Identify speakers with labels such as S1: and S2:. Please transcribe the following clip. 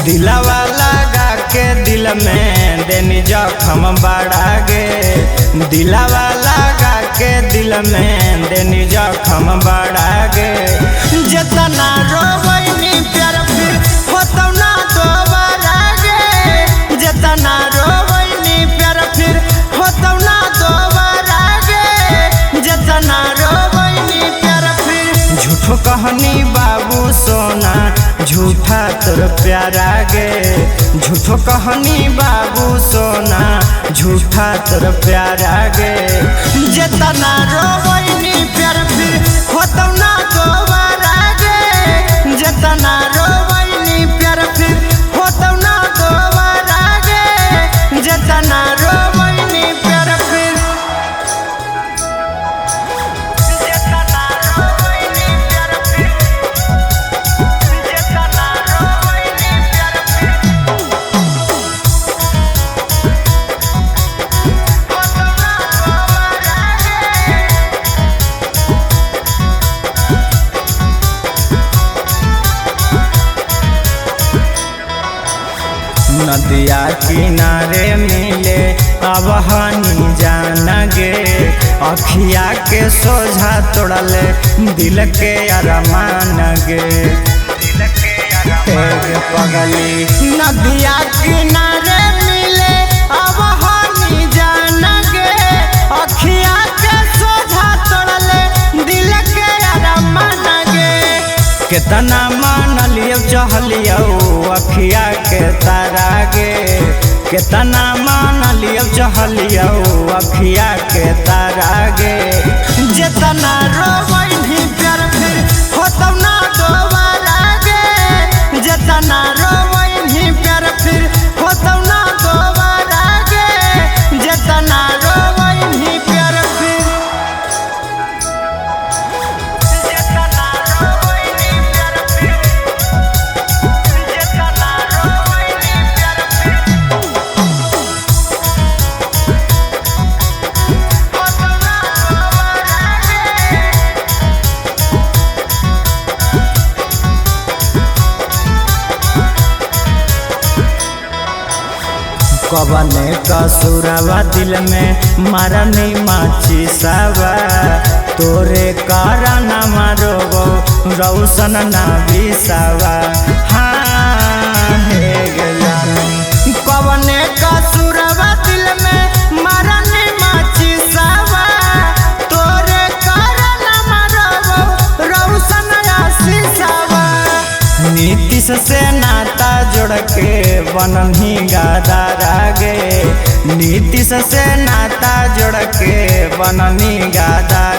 S1: दिलवा लगा के दिल में देनी जखम बढ़ा गे। दिलवा लगा के दिल में देनी जखम बढ़ा गे। जितना रोवैनी प्यार फिर होतौ ना दोबारा गे। जितना रोवैनी प्यार फिर होतौ ना दोबारा गे। जितना रोवैनी प्यार फिर झूठो कहनी बाबू सोना झूठा तोर प्यारा गे। झूठो कहनी बाबू सोना झूठा तोर प्यारा गे। जितना रोवैनी प्यार फिर होतौ ना दोबारा गे। जितना रोवैनी प्यार फिर होतौ ना दोबारा गे। जितना रोवैनी प्यार फिर नदिया किनारे मिले अब हनी जान गे। अखिया के सोझा तोड़ले दिल के अरमान गे। पगली नदिया किनारे मिले अब हनी जान गे। अखिया के सोझा तोड़ले दिल के अरमान गे। कितना मान लियो चहलियो अखिया के तारा गे। कितना मान लियो चहलियो अखिया के तारा गे। जितना रोवैनी प्यार फिर होतौ ना दोबारा गे। जितना रोवैनी प्यार फिर होतौ ना दोबारा गे। जितना रोवैनी प्यार फिर कबने कसूरवा दिल में मारा नहीं माची सावा। तोरे कारण मारो रौशन ना बिसावा। हाँ हे गया कबने कसूरवा दिल में मारा नहीं माची सावा। तोरे कारण मारो रौशन आशीषावा। नीतीश से नाता जोड़ के बनही गादारा गे। नीतीश से नाता जोड़ के बनही गादारा